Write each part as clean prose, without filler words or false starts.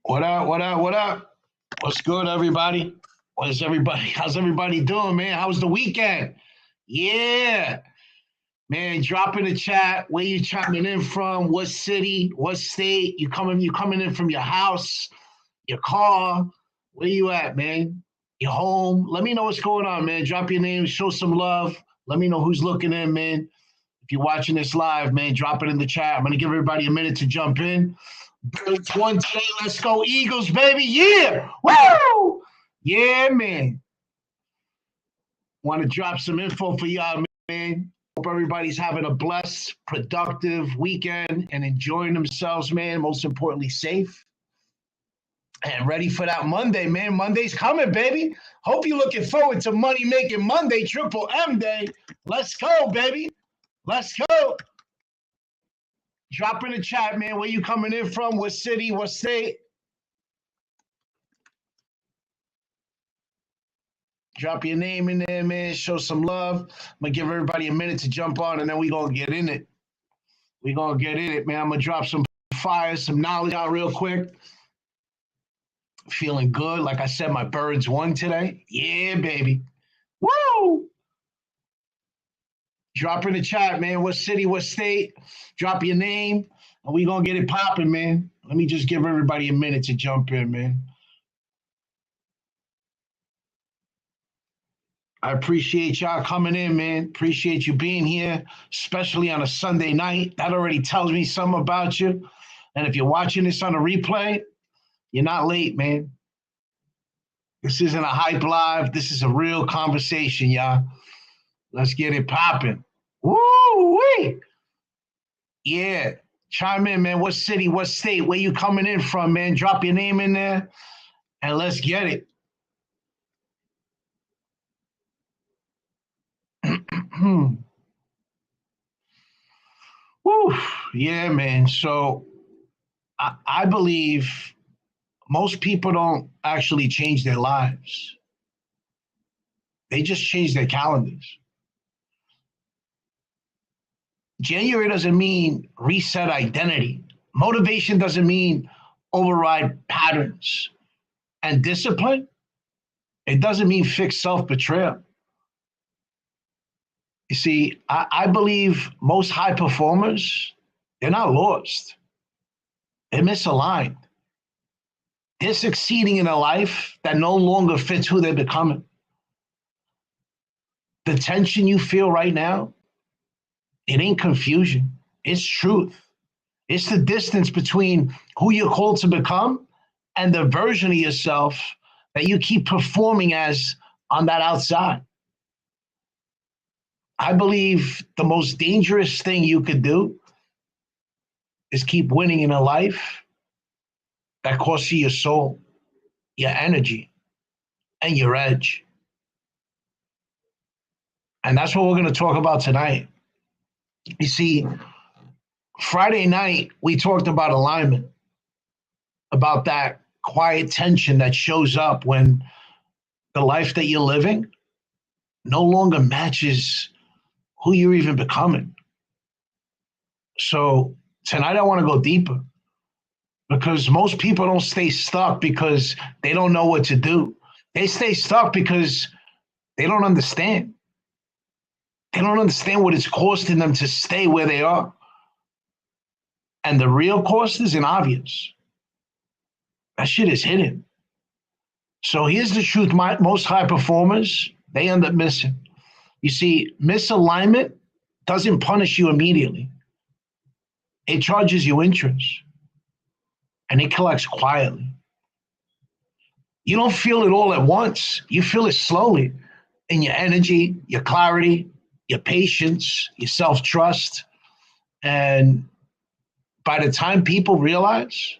What up? What up? What up? What's good, everybody? How's everybody doing, man? How was the weekend? Yeah, man. Drop in the chat where you chiming in from, what city, what state. You coming in from your house, your car. Where you at, man? Your home. Let me know what's going on, man. Drop your name, show some love. Let me know who's looking in, man. If you're watching this live, man, drop it in the chat. I'm gonna give everybody a minute to jump in. Birds one today. Let's go, Eagles, baby. Yeah. Woo! Yeah, man. Want to drop some info for y'all, man. Hope everybody's having a blessed, productive weekend and enjoying themselves, man. Most importantly, safe. And ready for that Monday, man. Monday's coming, baby. Hope you're looking forward to Money Making Monday, Triple M Day. Let's go, baby. Let's go. Drop in the chat, man. Where you coming in from? What city? What state? Drop your name in there, man. Show some love. I'm going to give everybody a minute to jump on, and then we're going to get in it. We're going to get in it, man. I'm going to drop some fire, some knowledge out real quick. Feeling good. Like I said, my birds won today. Yeah, baby. Woo! Drop in the chat, man. What city, what state? Drop your name, and we going to get it popping, man. Let me just give everybody a minute to jump in, man. I appreciate y'all coming in, man. Appreciate you being here, especially on a Sunday night. That already tells me something about you. And if you're watching this on a replay, you're not late, man. This isn't a hype live. This is a real conversation, y'all. Let's get it popping. Woo-wee! Yeah. Chime in, man. What city, what state, where you coming in from, man? Drop your name in there, and let's get it. Woo. Yeah, man. So I believe most people don't actually change their lives. They just change their calendars. January doesn't mean reset identity. Motivation doesn't mean override patterns. And discipline, it doesn't mean fix self-betrayal. You see, I believe most high performers, they're not lost. They're misaligned. They're succeeding in a life that no longer fits who they're becoming. The tension you feel right now, it ain't confusion. It's truth. It's the distance between who you're called to become and the version of yourself that you keep performing as on that outside. I believe the most dangerous thing you could do is keep winning in a life that costs you your soul, your energy, and your edge. And that's what we're going to talk about tonight. You see, Friday night, we talked about alignment, about that quiet tension that shows up when the life that you're living no longer matches who you're even becoming. So tonight I want to go deeper because most people don't stay stuck because they don't know what to do. They stay stuck because they don't understand. They don't understand what it's costing them to stay where they are. And the real cost isn't obvious. That shit is hidden. So here's the truth. Most high performers, they end up missing. You see, misalignment doesn't punish you immediately. It charges you interest. And it collects quietly. You don't feel it all at once. You feel it slowly in your energy, your clarity, your patience, your self-trust. And by the time people realize,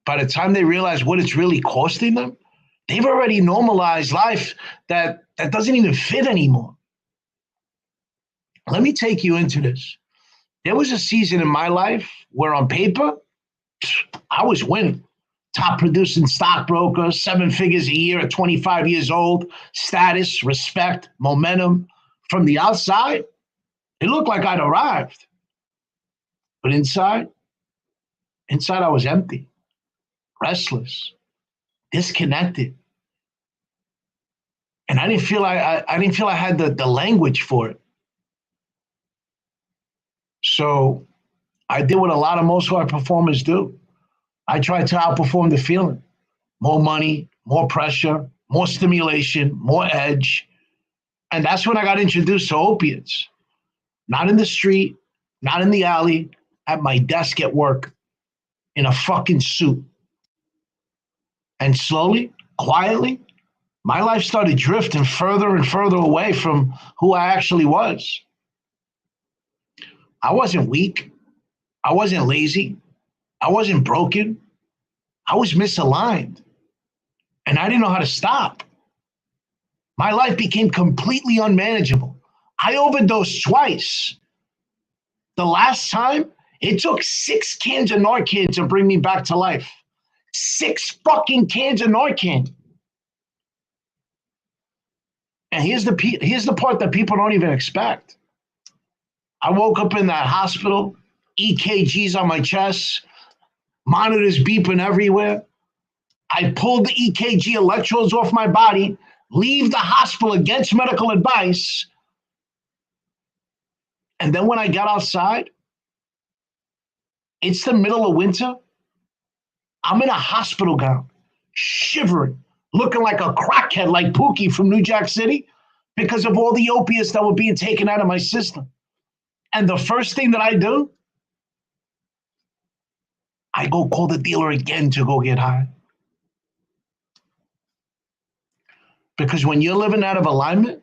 by the time they realize what it's really costing them, they've already normalized life that doesn't even fit anymore. Let me take you into this. There was a season in my life where on paper, I was winning. Top producing stockbroker, 7 figures a year at 25 years old, status, respect, momentum. From the outside, it looked like I'd arrived. But inside I was empty, restless, disconnected. And I didn't feel I didn't feel I had the language for it. So I did what a lot of most high performers do. I tried to outperform the feeling. More money, more pressure, more stimulation, more edge. And that's when I got introduced to opiates. Not in the street, not in the alley, at my desk at work, in a fucking suit. And slowly, quietly, my life started drifting further and further away from who I actually was. I wasn't weak. I wasn't lazy. I wasn't broken. I was misaligned. And I didn't know how to stop. My life became completely unmanageable. I overdosed twice. The last time, it took 6 cans of Narcan to bring me back to life. 6 fucking cans of Narcan. And here's the part that people don't even expect. I woke up in that hospital, EKGs on my chest, monitors beeping everywhere. I pulled the EKG electrodes off my body, leave the hospital against medical advice. And then when I got outside, it's the middle of winter. I'm in a hospital gown, shivering, looking like a crackhead like Pookie from New Jack City because of all the opiates that were being taken out of my system. And the first thing that I do, I go call the dealer again to go get high. Because when you're living out of alignment,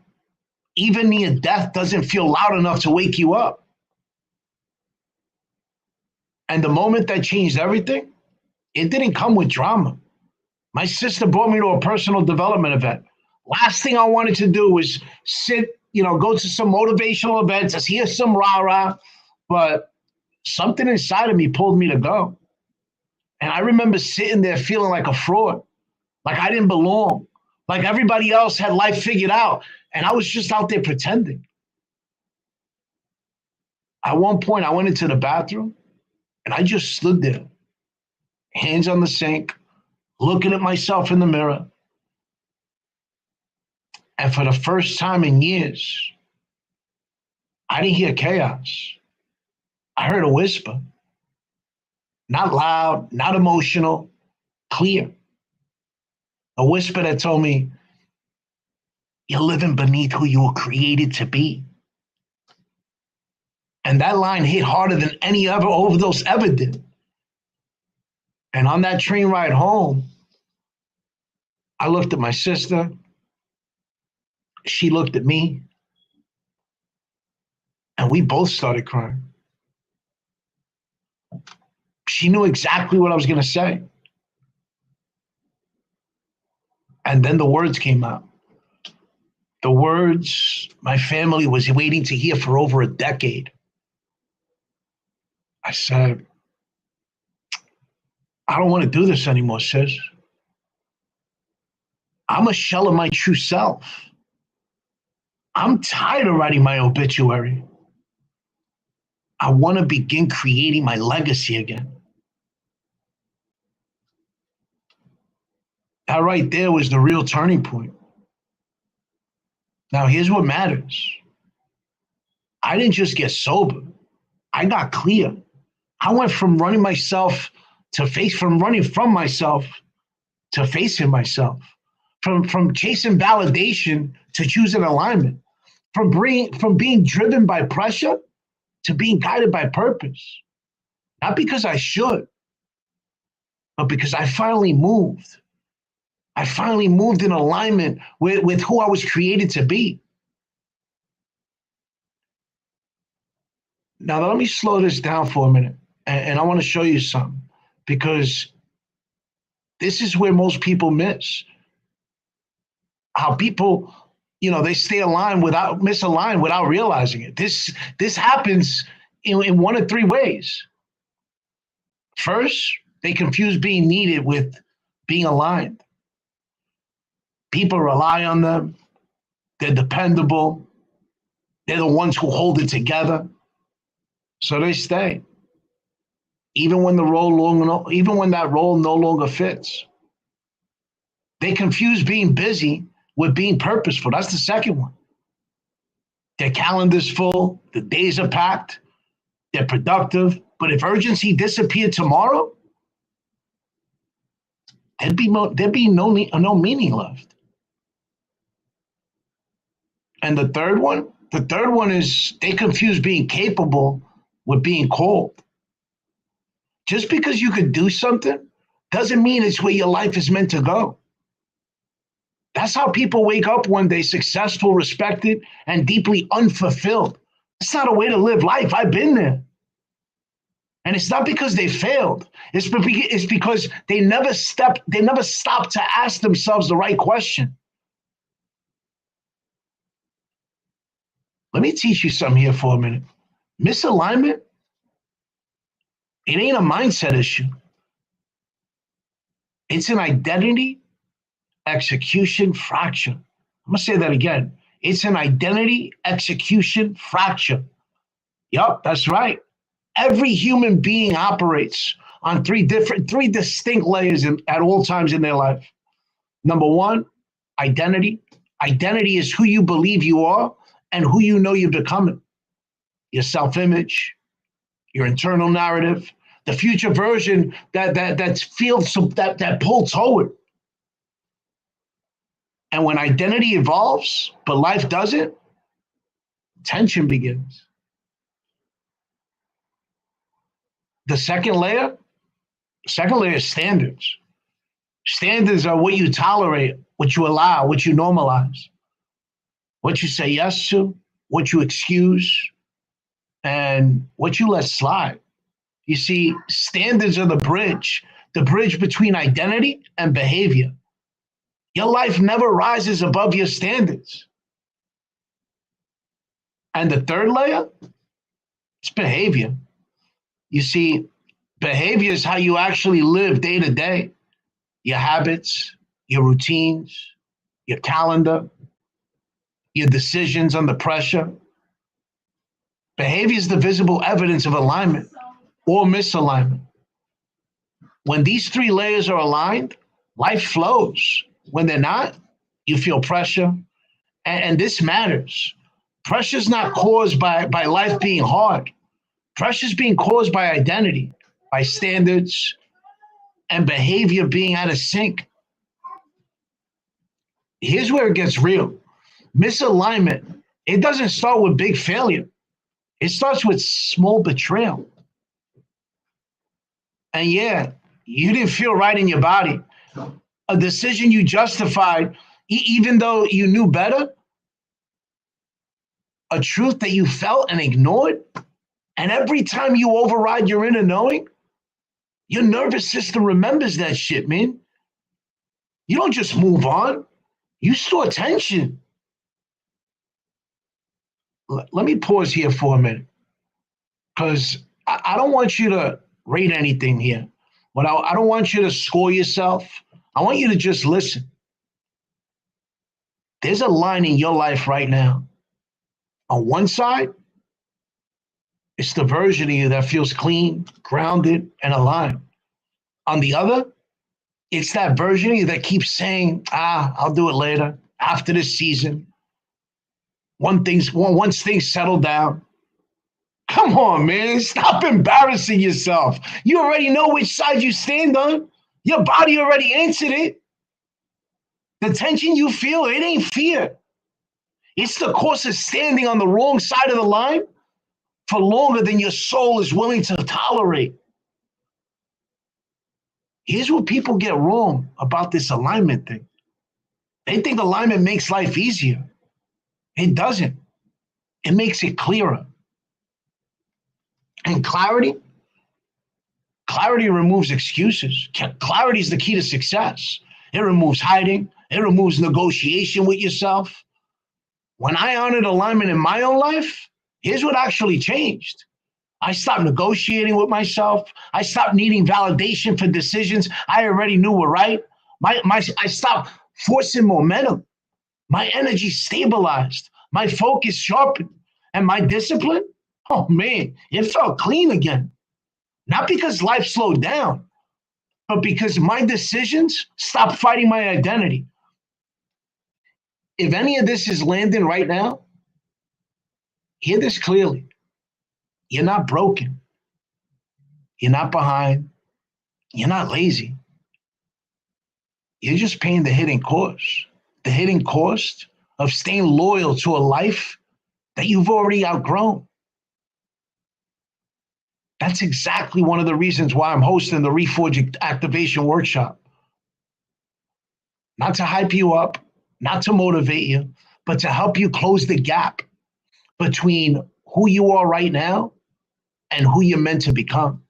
even near death doesn't feel loud enough to wake you up. And the moment that changed everything, it didn't come with drama. My sister brought me to a personal development event. Last thing I wanted to do was sit, go to some motivational events, hear some rah-rah, but something inside of me pulled me to go. And I remember sitting there feeling like a fraud, like I didn't belong, like everybody else had life figured out, and I was just out there pretending. At one point, I went into the bathroom, and I just stood there, hands on the sink, looking at myself in the mirror. And for the first time in years, I didn't hear chaos. I heard a whisper. Not loud, not emotional, clear. A whisper that told me, you're living beneath who you were created to be. And that line hit harder than any other overdose ever did. And on that train ride home, I looked at my sister. She looked at me. And we both started crying. She knew exactly what I was going to say. And then the words came out. The words my family was waiting to hear for over a decade. I said, I don't want to do this anymore, sis. I'm a shell of my true self. I'm tired of writing my obituary. I want to begin creating my legacy again. That right there was the real turning point. Now, here's what matters. I didn't just get sober. I got clear. I went from running myself from running from myself to facing myself, from chasing validation to choosing alignment, from being driven by pressure to being guided by purpose. Not because I should, but because I finally moved. I finally moved in alignment with who I was created to be. Now, let me slow this down for a minute, and I want to show you something, because this is where most people miss. How people, they stay misaligned without realizing it. This happens in one of 3 ways. First, they confuse being needed with being aligned. People rely on them. They're dependable. They're the ones who hold it together. So they stay. even when even when that role no longer fits. They confuse being busy with being purposeful. That's the second one. Their calendar's full, the days are packed, they're productive, but if urgency disappeared tomorrow, there'd be no meaning left. And the third one is they confuse being capable with being called. Just because you could do something doesn't mean it's where your life is meant to go. That's how people wake up one day successful, respected, and deeply unfulfilled. It's not a way to live life. I've been there. And it's not because they failed. It's because they never stopped to ask themselves the right question. Let me teach you something here for a minute. Misalignment, it ain't a mindset issue. It's an identity execution fracture. I'm going to say that again. It's an identity execution fracture. Yup, that's right. Every human being operates on three distinct layers at all times in their life. Number one, identity. Identity is who you believe you are and who you know you're becoming. Your self-image, your internal narrative, the future version that pull toward. And when identity evolves, but life doesn't, tension begins. The second layer is standards. Standards are what you tolerate, what you allow, what you normalize, what you say yes to, what you excuse, and what you let slide. You see, standards are the bridge between identity and behavior. Your life never rises above your standards. And the third layer, it's behavior. You see, behavior is how you actually live day to day. Your habits, your routines, your calendar, your decisions under pressure. Behavior is the visible evidence of alignment or misalignment. When these three layers are aligned, life flows. When they're not, you feel pressure. And this matters. Pressure is not caused by life being hard. Pressure is being caused by identity, by standards, and behavior being out of sync. Here's where it gets real. Misalignment, it doesn't start with big failure. It starts with small betrayal. And yeah, you didn't feel right in your body. A decision you justified, even though you knew better. A truth that you felt and ignored. And every time you override your inner knowing, your nervous system remembers that shit, man. You don't just move on. You store tension. Let me pause here for a minute, because I don't want you to rate anything here. But I don't want you to score yourself. I want you to just listen. There's a line in your life right now. On one side, it's the version of you that feels clean, grounded, and aligned. On the other, it's that version of you that keeps saying, I'll do it later, after this season, once things settle down. Come on, man. Stop embarrassing yourself. You already know which side you stand on. Your body already answered it. The tension you feel, it ain't fear. It's the cost of standing on the wrong side of the line for longer than your soul is willing to tolerate. Here's what people get wrong about this alignment thing. They think alignment makes life easier. It doesn't. It makes it clearer. And clarity removes excuses. Clarity is the key to success. It removes hiding. It removes negotiation with yourself. When I honored alignment in my own life, here's what actually changed. I stopped negotiating with myself. I stopped needing validation for decisions I already knew were right. I stopped forcing momentum. My energy stabilized. My focus sharpened. And my discipline, oh man, it felt clean again. Not because life slowed down, but because my decisions stopped fighting my identity. If any of this is landing right now, hear this clearly. You're not broken. You're not behind. You're not lazy. You're just paying the hidden cost. The hidden cost of staying loyal to a life that you've already outgrown. That's exactly one of the reasons why I'm hosting the Reforge Activation Workshop. Not to hype you up, not to motivate you, but to help you close the gap between who you are right now and who you're meant to become.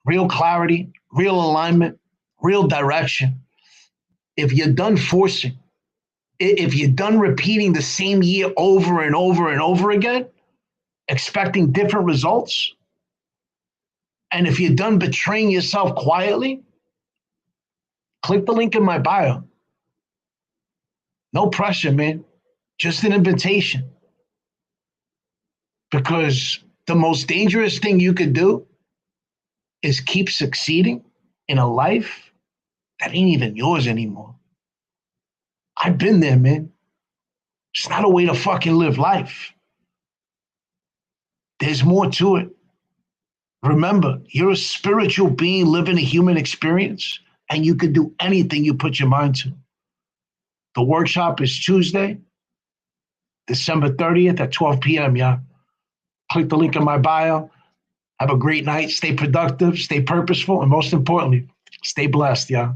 Real clarity, real alignment, real direction. If you're done forcing, if you're done repeating the same year over and over and over again, expecting different results, and if you're done betraying yourself quietly, click the link in my bio. No pressure, man. Just an invitation. Because the most dangerous thing you could do is keep succeeding in a life that ain't even yours anymore. I've been there, man. It's not a way to fucking live life. There's more to it. Remember, you're a spiritual being living a human experience, and you can do anything you put your mind to. The workshop is Tuesday, December 30th at 12 p.m., yeah. Click the link in my bio. Have a great night. Stay productive, stay purposeful, and most importantly, stay blessed, yeah.